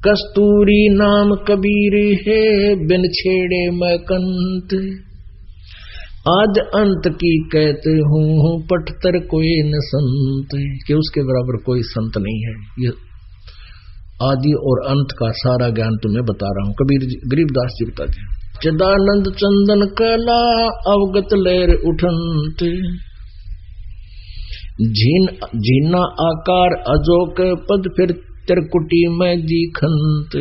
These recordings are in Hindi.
कस्तूरी नाम कबीर है, बिन छेड़े मैं कंत। आद अंत की कहते हूँ, पटतर कोई न संत, कि उसके बराबर कोई संत नहीं है। ये आदि और अंत का सारा ज्ञान तुम्हें बता रहा हूँ। कबीर जी, गरीबदास जी बताते हैं। चिदानंद चंदन कला अवगत लहर उठंत, झीना आकार अजोक पद फिर त्रिकुटी में दिखंत।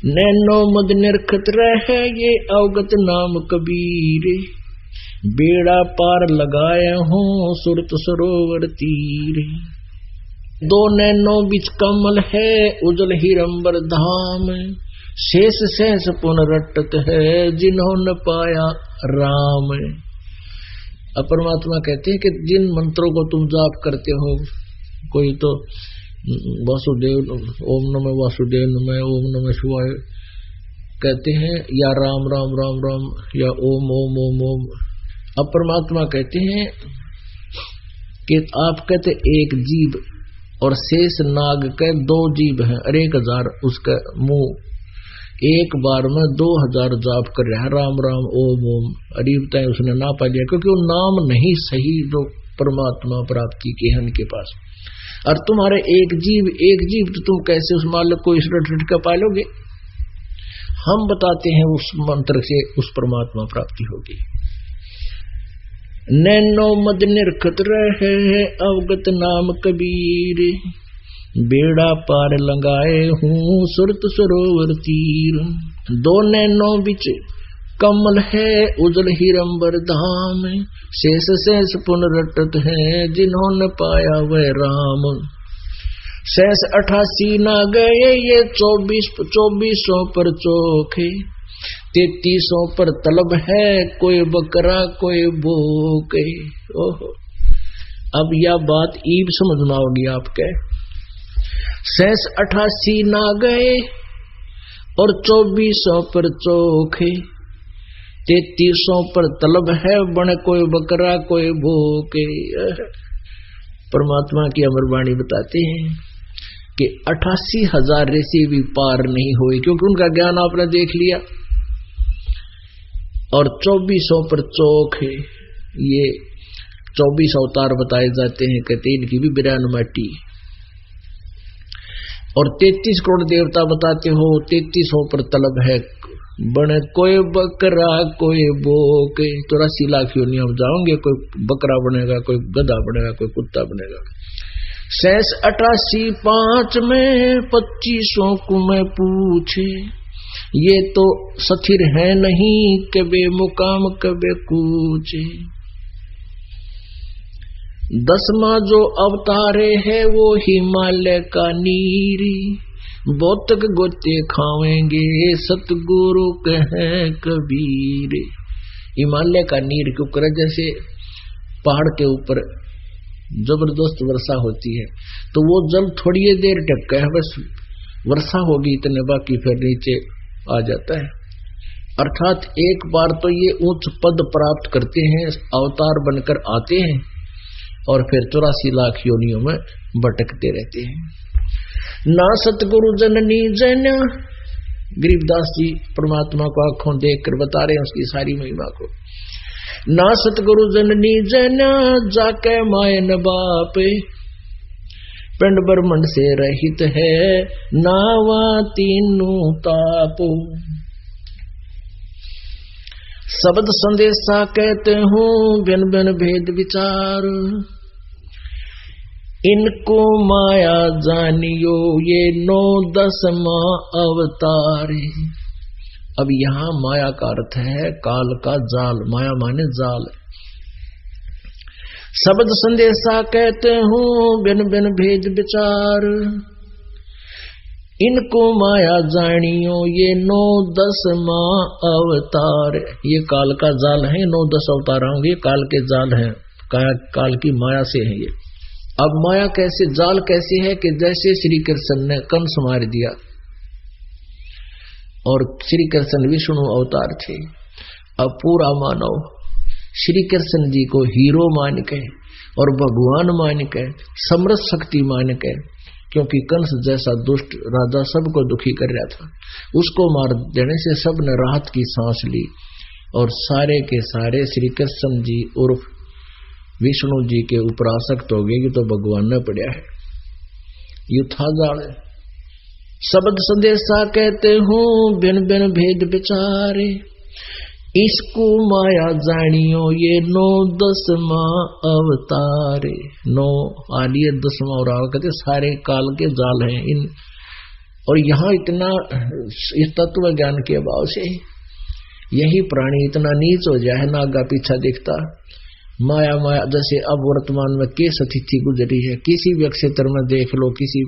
नैनो मद निरखत रहे ये अवगत नाम कबीर, बेड़ा पार लगाए हूँ सुरत सरोवर तीर। दो नैनो बिच कमल है उजल हिरंबर धाम, शेष शेष पुनरटत है जिन्होंने पाया राम। परमात्मा कहते हैं कि जिन मंत्रों को तुम जाप करते हो, कोई तो वासुदेव ओम नमः वासुदेव नमः ओम नमः शिवाय कहते हैं, या राम राम राम राम, या ओम ओम ओम ओम। अब परमात्मा कहते हैं कि आप कहते एक जीव और शेष नाग के दो जीव हैं, और 1000 उसका मुंह, एक बार में 2000 जाप कर रहा है राम राम ओम ओम। अरीबता है उसने ना पा लिया, क्योंकि वो नाम नहीं सही जो परमात्मा प्राप्ति के हैं उनके पास। और तुम्हारे एक जीव तो तुम कैसे उस मालिक को इस रट का पालोगे? हम बताते हैं उस मंत्र से उस परमात्मा प्राप्ति होगी। नैनो मद निरखत रहे अवगत नाम कबीर, बेड़ा पार लगाए हूँ सुरत सरोवर तीर। दो नैनो बिच कमल है उजल हिरंबर धाम, शेष शेष पुनरटत है जिन्होंने पाया वह राम। शेष 88 ना गए ये 2400 पर चोखे, 3300 पर तलब है कोई बकरा कोई बोके। ओहो, अब यह बात ईब समझ में आओगी आपके। शेष 88 ना गए और 2400 पर चोखे, 3300 पर तलब है बने कोई बकरा कोई भूखे। परमात्मा की अमरवाणी बताते हैं कि 88,000 ऋषि भी पार नहीं हुए, क्योंकि उनका ज्ञान आपने देख लिया। और 2400 पर चौक है, ये 24 अवतार बताए जाते हैं, कहते इनकी भी 92 माटी। और 33 करोड़ देवता बताते हो, 3300 पर तलब है बने कोई बकरा कोई बोके। 84 लाख योनियां हम जाओगे, कोई बकरा बनेगा कोई गधा बनेगा कोई कुत्ता बनेगा। शेष 88 5 में 2500 को मैं पूछे, ये तो स्थिर है नहीं कबे मुकाम कबे कूचे। 10वां जो अवतारे है वो हिमालय का नीरी, बोतक गोते खावेंगे सतगुरु कहे कबीर। हिमालय का नीर क्यों करे? जैसे पहाड़ के ऊपर जबरदस्त वर्षा होती है तो वो जल थोड़ी देर टपका है, बस वर्षा होगी इतने, बाकी फिर नीचे आ जाता है। अर्थात एक बार तो ये उच्च पद प्राप्त करते हैं, अवतार बनकर आते हैं और फिर 84 लाख योनियों में भटकते रहते हैं। ना सतगुरु जननी जन, गरीबदास जी परमात्मा को आंखों देख कर बता रहे हैं उसकी सारी महिमा को। ना सतगुरु जननी जन जाके मायन बाप, पिंड ब्रह्मंड से रहित है नावा तीनों ताप। शब्द संदेशा कहते हूँ बिन बिन भेद विचार, इनको माया जानियो ये 9-10वां अवतार। अब यहाँ माया का अर्थ है काल का जाल, माया माने जाल। शब्द संदेशा कहते हूँ बिन बिन भेद विचार, इनको माया जानियो ये 9-10वां अवतार। ये काल का जाल है, 9-10 अवतार होंगे, काल के जाल हैं, काल की माया से है ये। अब माया कैसे, जाल कैसे है कि जैसे श्री कृष्ण ने कंस मार दिया और श्री कृष्ण विष्णु अवतार थे, अब पूरा मानव श्री कृष्ण जी को हीरो मान के और भगवान मान के, समर्थ शक्ति मान के, क्योंकि कंस जैसा दुष्ट राजा सबको दुखी कर रहा था, उसको मार देने से सब ने राहत की सांस ली। और सारे के सारे श्री कृष्ण जी उर्फ विष्णु जी के ऊपर आसक्त हो गए कि तो भगवान ने पड़ा है। यू था जाल शब्द संदेशा कहते हूँ बिन बिन भेद विचारे, इसको माया जानियो ये 9-10वां अवतारे। 9 आलिए 10वां और कहते सारे काल के जाल हैं इन। और यहाँ इतना इस तत्व ज्ञान के अभाव से यही प्राणी इतना नीच हो जाए ना, आगा पीछा देखता माया माया। जैसे अब वर्तमान में केस अतिथि गुजरी है, किसी भी क्षेत्र में देख लो, किसी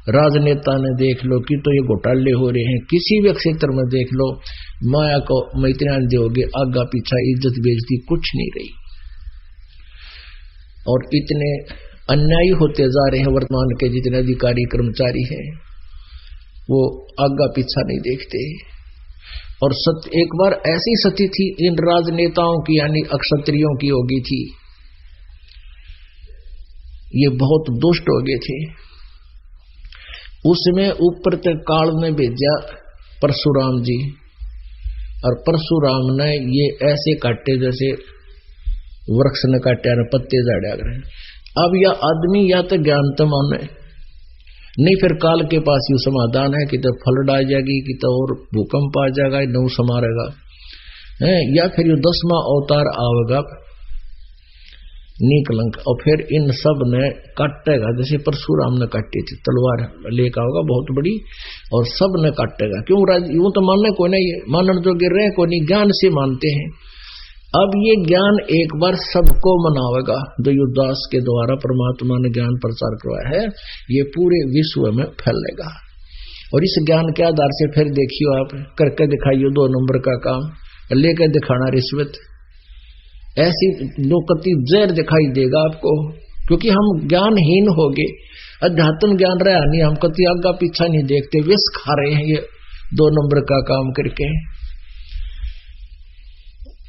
राजनेता ने देख लो कि तो ये घोटाले हो रहे हैं, किसी भी क्षेत्र में देख लो, माया को मैं इतना दोगे आगा पीछा इज्जत बेइज्जती कुछ नहीं रही। और इतने अन्यायी होते जा रहे हैं वर्तमान के जितने अधिकारी कर्मचारी हैं, वो आगा पीछा नहीं देखते। और एक बार ऐसी स्थिति थी इन राजनेताओं की, यानी अक्षत्रियों की होगी थी, ये बहुत दुष्ट हो गए थे। उसमें ऊपर तक काल ने भेजा परशुराम जी, और परशुराम ने ये ऐसे काटे जैसे वृक्ष ने काटे न पत्ते झाड़ा करें। अब यह आदमी या तो ज्ञान तो माने नहीं, फिर काल के पास यू समाधान है कि तो फ्लड आ जाएगी, कि तो और भूकंप आ जाएगा, नौ समारेगा है, या फिर यू 10वां अवतार आवेगा नीकलंक, और फिर इन सब ने काटेगा जैसे परशुराम ने काटी थी, तलवार लेकर होगा बहुत बड़ी और सब ने काटेगा। क्यों यूं तो मानने को नहीं, मानने जो गिर रहे को नहीं, ज्ञान से मानते हैं। अब ये ज्ञान एक बार सबको मनावेगा, जो युदास के द्वारा परमात्मा ने ज्ञान प्रचार करवाया है, ये पूरे विश्व में फैलेगा। और इस ज्ञान के आधार से फिर देखियो आप करके दिखाइयो 2 नंबर का काम, लेकर दिखाना रिश्वत, ऐसी नौकती जहर दिखाई देगा आपको, क्योंकि हम ज्ञानहीन हो गए, अध्यात्म ज्ञान रहा नहीं, हम कति आगा पीछा नहीं देखते, विष खा रहे हैं ये 2 नंबर का काम करके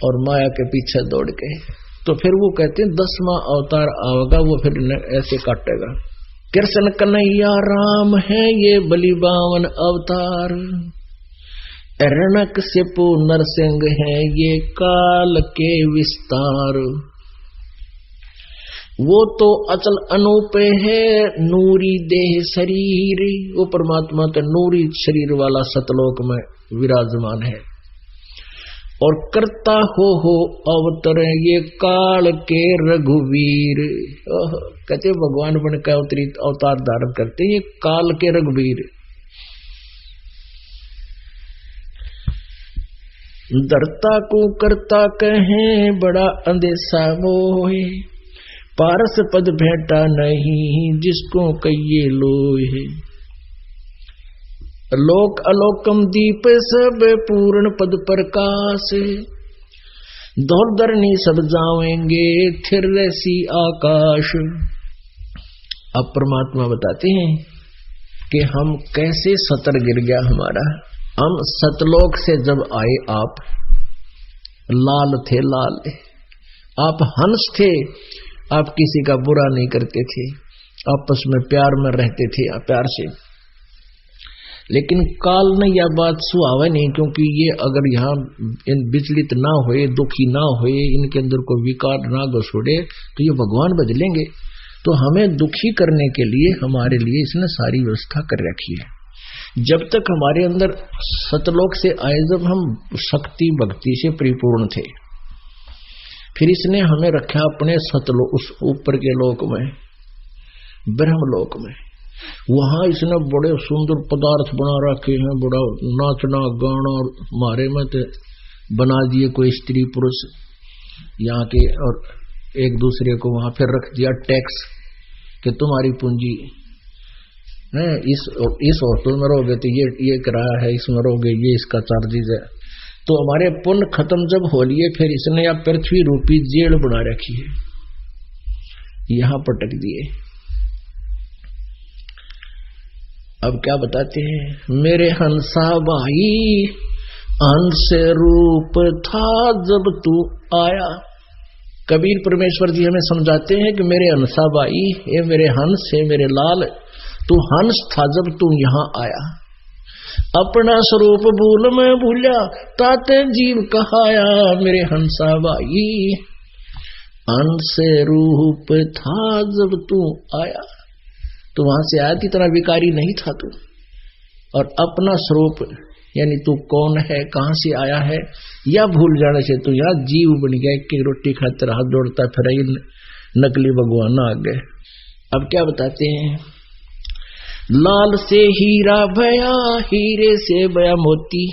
और माया के पीछे दौड़ के। तो फिर वो कहते हैं 10वां अवतार आवेगा, वो फिर ऐसे काटेगा। कृष्ण कन्हैया राम है ये बलिबावन अवतार, हिरण्यकशिपु नरसिंह है ये काल के विस्तार। वो तो अचल अनूप है नूरी देह शरीर, वो परमात्मा तो नूरी शरीर वाला सतलोक में विराजमान है। और करता हो अवतर ये काल के रघुवीर, कहते भगवान बन का अवतार धारण करते ये काल के रघुवीर। धरता को करता कहें बड़ा अंदेशा मोहे, पारस पद भेंटा नहीं जिसको कहिए लोहे। लोक अलोकम दीप सब पूर्ण पद प्रकाश, धौरधरनी सब जावेंगे थिर सी आकाश। अब परमात्मा बताते हैं कि हम कैसे सतर गिर गया हमारा। हम सतलोक से जब आए आप लाल थे, लाल आप हंस थे, आप किसी का बुरा नहीं करते थे, आपस में प्यार में रहते थे, प्यार से। लेकिन काल ने यह बात सुहावे नहीं, क्योंकि ये अगर यहाँ विचलित ना होए, दुखी ना होए, इनके अंदर कोई विकार ना घुसोड़े तो ये भगवान बदलेंगे। तो हमें दुखी करने के लिए हमारे लिए इसने सारी व्यवस्था कर रखी है। जब तक हमारे अंदर सतलोक से आए, जब हम शक्ति भक्ति से परिपूर्ण थे, फिर इसने हमें रखा अपने सतलोक, उस ऊपर के लोक में, ब्रह्मलोक में। वहां इसने बड़े सुंदर पदार्थ बना रखे हैं, बड़ा नाचना गाना मारे में तो बना दिए कोई स्त्री पुरुष यहाँ के, और एक दूसरे को वहां फिर रख दिया टैक्स कि तुम्हारी पूंजी है, इस होटल में रहोगे तो ये किराया है, इसमें रहोगे ये इसका चार्जेज है। तो हमारे पुण्य खत्म जब हो लिए, फिर इसने या पृथ्वी रूपी जेल बना रखी है, यहां पटक दिए। अब क्या बताते हैं, मेरे हंसा भाई हंस रूप था जब तू आया, कबीर परमेश्वर जी हमें समझाते हैं कि मेरे हंसा भाई, ये मेरे हंस है, मेरे लाल, तू हंस था जब तू यहां आया, अपना स्वरूप भूल में भूला, ताते जीव कहाया। मेरे हंसा भाई, हंस रूप था जब तू आया, तू वहां से आया थी, तरह विकारी नहीं था तू। और अपना स्वरूप यानी तू कौन है, कहां से आया है, या भूल जाने से तू यहाँ जीव बन गया, एक रोटी खाते हाथ जोड़ता फिर नकली भगवान आ गए। अब क्या बताते हैं, लाल से हीरा भया, हीरे से भया मोती,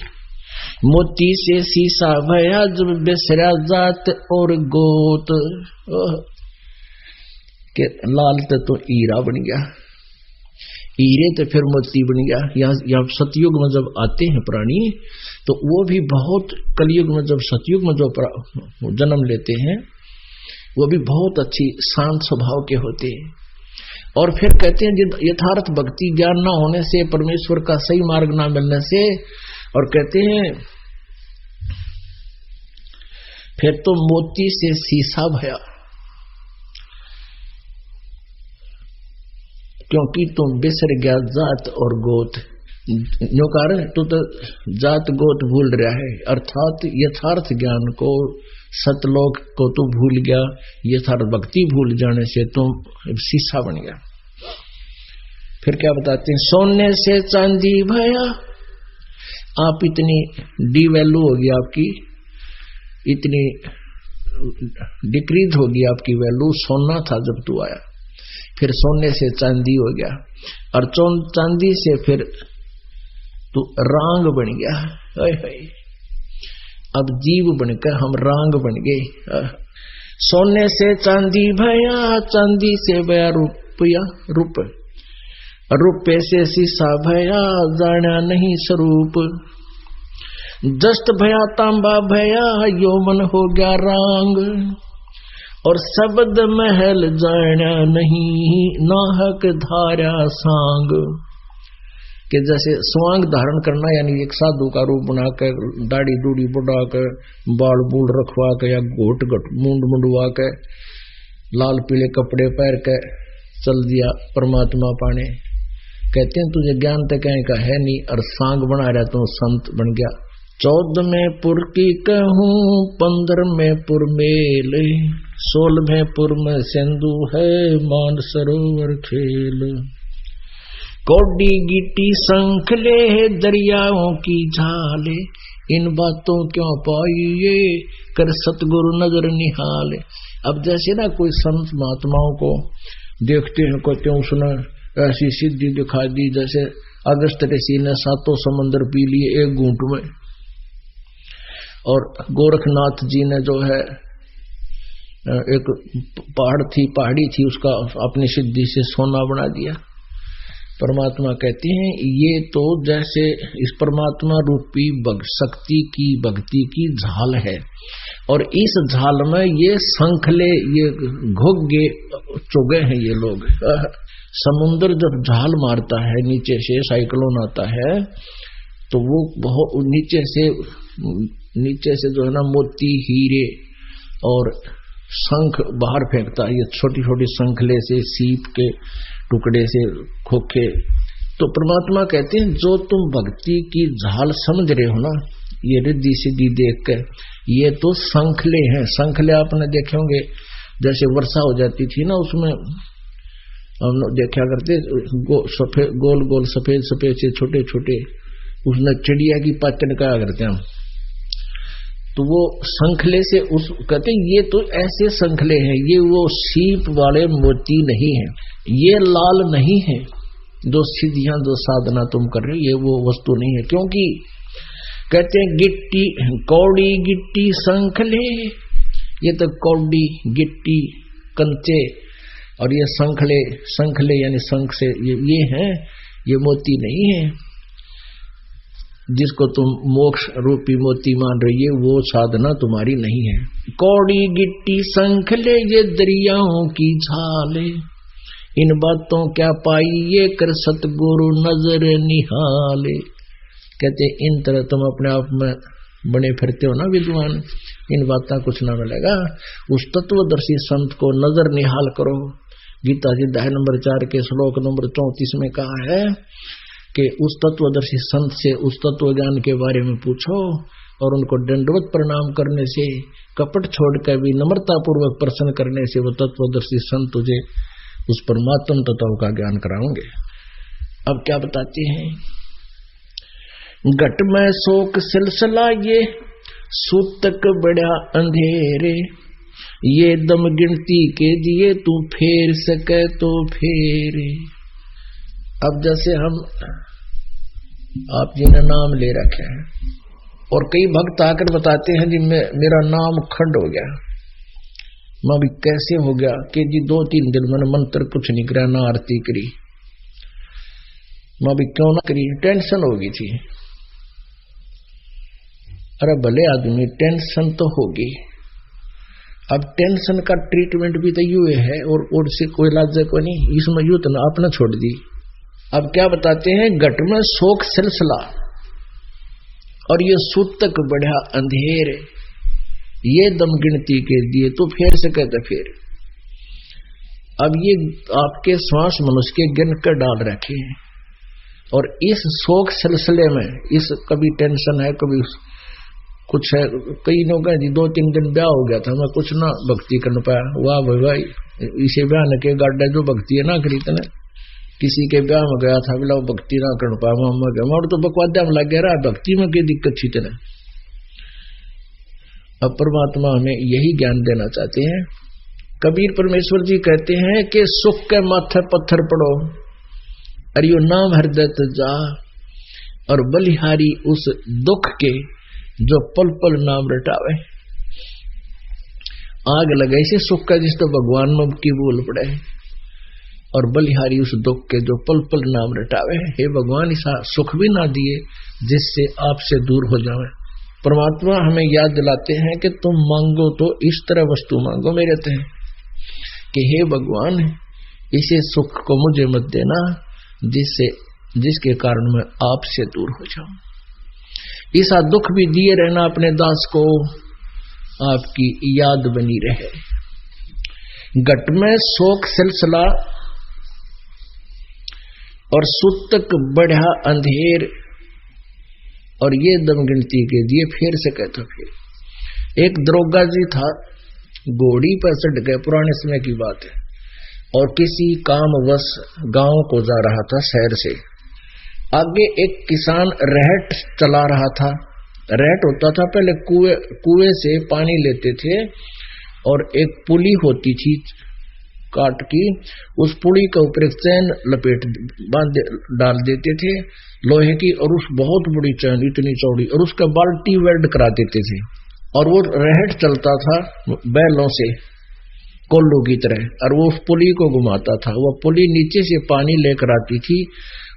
मोती से शीशा भया, जब बेसरा जात और गोत। के लाल तो हीरा बन गया, हीरे तो फिर मोती बन गया। यहाँ सतयुग में जब आते हैं प्राणी, तो वो भी बहुत, कलयुग में जब सतयुग में जो जन्म लेते हैं, वो भी बहुत अच्छी शांत स्वभाव के होते हैं। और फिर कहते हैं यथार्थ भक्ति ज्ञान ना होने से, परमेश्वर का सही मार्ग ना मिलने से, और कहते हैं फिर तो मोती से शीशा भया, क्योंकि तुम बिसर गया जात और गोत। जो कारण तू तो जात गोत भूल रहा है, अर्थात यथार्थ ज्ञान को, सतलोक को तू भूल गया, यथार्थ भक्ति भूल जाने से तुम शीशा बन गया। फिर क्या बताते हैं, सोने से चांदी भया, आप इतनी डी वैल्यू होगी आपकी, इतनी डिक्रीज होगी आपकी वैल्यू, सोना था जब तू आया, फिर सोने से चांदी हो गया, और चांदी से फिर तू रांग बन गया। अब जीव बनकर हम रांग बन गए। सोने से चांदी भया, चांदी से भया रुपया, रुपये से शीशा भया, जाना नहीं स्वरूप, जस्त भया तांबा भया, यौवन हो गया रांग, और शब्द महल जाना नहीं, नाहक धारा सांग। कि जैसे स्वांग धारण करना, यानी एक साधु का रूप बनाकर, दाढ़ी दूढ़ी बढ़ाकर, बाल बूल रखवा कर, या घोट मुंड मुंडवा कर, लाल पीले कपड़े पहन कर चल दिया परमात्मा पाने। कहते हैं तुझे ज्ञान तो कहीं का है नहीं, और सांग बना रहा तो संत बन गया। 14 में पुर की कहूँ, 15 में पुर मेल, 16 पुर में सिंधु है, मान सरोवर खेल, कौडी गिट्टी संखले, दरियाओं की झाले, इन बातों क्यों पाइए, कर सतगुरु नजर निहाले। अब जैसे ना कोई संत महात्माओं को देखते हैं, कहते हैं उसने ऐसी सिद्धि दिखा दी, जैसे अगस्त ऋषि ने 7 समंदर पी लिए एक घूंट में, और गोरखनाथ जी ने जो है एक पहाड़ी थी उसका अपनी सिद्धि से सोना बना दिया। परमात्मा कहते हैं ये तो जैसे इस परमात्मा रूपी शक्ति की, भक्ति की झाल है, और इस झाल में ये संखले, ये घुग्गे चुगे हैं ये लोग। समुद्र जब झाल मारता है नीचे से, साइक्लोन आता है, तो वो बहुत नीचे से जो है ना मोती, हीरे और शंख बाहर फेंकता है, ये छोटी छोटी शंखले से, सीप के टुकड़े से, खोखे। तो परमात्मा कहते हैं जो तुम भक्ति की झाल समझ रहे हो ना, ये रिद्धि सिद्धि देख कर, ये तो शंखले हैं। शंखले आपने देखे होंगे, जैसे वर्षा हो जाती थी ना, उसमें हम देखा करते गोल गोल सफेद सफेद से छोटे छोटे, उसने चिड़िया की पाचन कहा करते हम, तो वो शंखले से उस कहते हैं ये तो ऐसे शंखले हैं, ये वो सीप वाले मोती नहीं है, ये लाल नहीं है, जो सिद्धियां जो साधना तुम कर रहे हो, ये वो वस्तु नहीं है। क्योंकि कहते हैं गिट्टी, कौड़ी गिट्टी शंखले, ये तो कौड़ी गिट्टी कंचे, और ये शंखले यानी शंख से ये हैं, ये मोती नहीं है। जिसको तुम मोक्ष रूपी मोती मान रही है, वो साधना तुम्हारी नहीं है। कौड़ी गिट्टी शंखले, ये दरियाओं की झाले, इन बातों क्या पाई, ये कर सतगुरु नजर निहाले। कहते इन तरह तुम अपने आप में बने फिरते हो ना विद्वान, इन बातों कुछ ना मिलेगा। उस तत्वदर्शी संत को नजर निहाल करो। गीता जी अध्याय नंबर 4 के श्लोक नंबर 34 में कहा है कि उस तत्वदर्शी संत से उस तत्व ज्ञान के बारे में पूछो, और उनको दंडवत प्रणाम करने से, कपट छोड़कर भी नम्रता पूर्वक प्रश्न करने से वो तत्वदर्शी संत तुझे उस परमात्म तत्व का ज्ञान कराओगे। अब क्या बताते हैं, घट में शोक सिलसिला ये सूतक बड़ा अंधेरे, ये दम गिनती के दिए तू फेर सके तो फेरे। अब जैसे हम आप जी ने नाम ले रखे हैं और कई भक्त आकर बताते हैं जी मेरा नाम खंड हो गया, मैं भी कैसे हो गया कि जी 2-3 दिन मैंने मंत्र कुछ नहीं करा, ना आरती करी, मैं भी क्यों ना करी, टेंशन हो गई थी। अरे भले आदमी टेंशन तो होगी, अब टेंशन का ट्रीटमेंट भी तो यूं है और से कोई इलाज को नहीं, इसमें यूं तो ना आपने छोड़ दी। अब क्या बताते हैं, घट में शोक सिलसिला और ये सूतक बढ़ा अंधेर, ये दम गिनती के दिए तो फेर से कहते फेर। अब ये आपके श्वास मनुष्य के गिन कर डाल रखे हैं, और इस शोक सिलसिले में इस कभी टेंशन है, कभी कुछ है। कई लोग हैं जी 2-3 दिन ब्याह हो गया था, मैं कुछ ना भक्ति कर पाया, वाह भाई इसे ब्याह न के गाड्डा जो भक्ति है ना खरीदने, किसी के ब्याह में गया था, बोला भक्ति ना कर पाया, मैं गया मोड़ तो बकवाद्या में लग गया रहा, भक्ति में क्या दिक्कत थी तेने। अब परमात्मा हमें यही ज्ञान देना चाहते हैं। कबीर परमेश्वर जी कहते हैं कि सुख के माथे पत्थर पड़ो, अरे यो नाम हृदय जा, और बलिहारी उस दुख के जो पल पल नाम रटावे। आग लगे से सुख का जिस तो भगवान में की बोल पड़े, और बलिहारी उस दुख के जो पल पल नाम रटावे। हे भगवान ऐसा सुख भी ना दिए जिससे आपसे दूर हो जावे। परमात्मा हमें याद दिलाते हैं कि तुम मांगो तो इस तरह वस्तु मांगो मेरे ते, कि हे भगवान इसे सुख को मुझे मत देना जिसके कारण मैं आपसे दूर हो जाऊं। ऐसा दुख भी दिए रहना अपने दास को, आपकी याद बनी रहे। घट में शोक सिलसिला और सूतक बढ़ा अंधेर, और ये दम गिनती के दिए फेर से कहता फिर। एक दरोगा जी था, घोड़ी पर चढ़ गए, पुराने समय की बात है, और किसी कामवश गांव को जा रहा था शहर से। आगे एक किसान रहट चला रहा था। रहट होता था पहले कुएं से पानी लेते थे, और एक पुली होती थी काट की, उस पुली के ऊपर एक चैन लपेट बांध डाल देते थे लोहे की, और उस बहुत बड़ी चैन इतनी चौड़ी, और उसका बाल्टी वेल्ड करा देते थे, और वो रहट चलता था बैलों से कोल्लू की तरह, और वो उस पुली को घुमाता था। वो पुली नीचे से पानी लेकर आती थी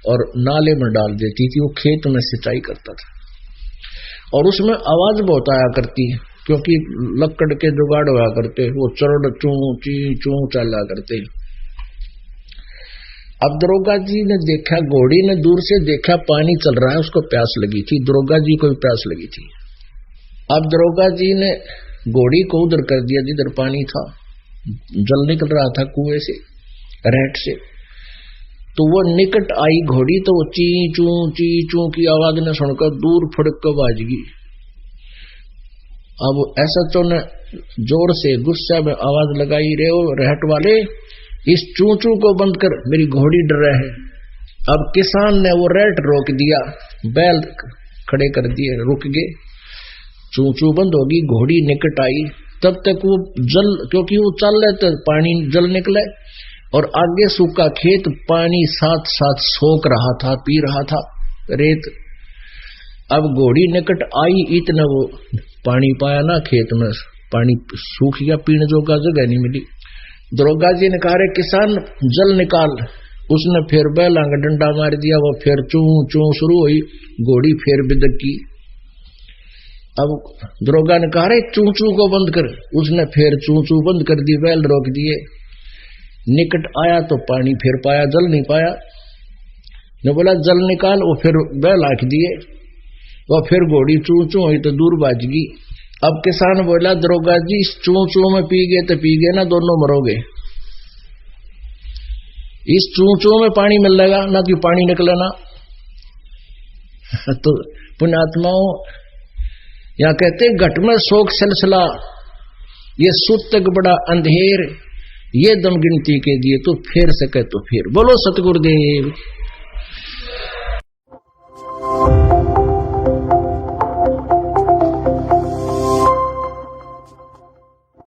और नाले में डाल देती थी, वो खेत में सिंचाई करता था। और उसमें आवाज बहुत आया करती, क्योंकि लकड़ के जुगाड़ हुआ करते, वो चरड़ चू ची चू चला करते। अब दरोगा जी ने देखा, घोड़ी ने दूर से देखा पानी चल रहा है, उसको प्यास लगी थी, दरोगा जी को भी प्यास लगी थी। अब दरोगा जी ने घोड़ी को उधर कर दिया जिधर पानी था, जल निकल रहा था कुएं से, रहट से। तो वो निकट आई घोड़ी, तो वो ची चू की आवाज ने सुनकर दूर फड़क कर बाज गई। अब ऐसा तो ने जोर से गुस्सा में आवाज लगाई, रे ओ रहट वाले, इस चू को बंद कर, मेरी घोड़ी डर रहा है। अब किसान ने वो रहट रोक दिया, बैल खड़े कर दिए, रुक गए, चू बंद होगी, घोड़ी निकट आई। तब तक वो जल, क्योंकि वो चल रहे थे, पानी जल निकले, और आगे सूखा खेत, पानी साथ साथ सोख रहा था, पी रहा था रेत। अब घोड़ी निकट आई, इतना वो पानी पाया ना खेत में, पानी सूख गया, पीने जोगा जगह नहीं मिली। दरोगा जी ने कहा, रे किसान जल निकाल। उसने फिर बैल आंग डंडा मार दिया, वो फिर चू शुरू हुई, घोड़ी फिर बिदक की। अब दरोगा ने कहा, रे चू को बंद कर। उसने फिर चू बंद कर दी, बैल रोक दिए। निकट आया तो पानी फिर पाया, जल नहीं पाया। ने बोला जल निकाल, वो फिर बैल आंख दिए। वह फिर घोड़ी चू चू हुई तो दूर भाज गई। अब किसान बोला दरोगा जी इस चू चू में पी गए तो पी गए ना, दोनों मरोगे। इस चू चू में पानी मिलेगा ना कि पानी निकलेना। तो पुण्यात्माओं यहां कहते घट में शोक सिलसिला, ये सुतक बड़ा अंधेर, ये दम गिनती के दिए तो फेर सके तो फिर। बोलो सतगुरुदेव।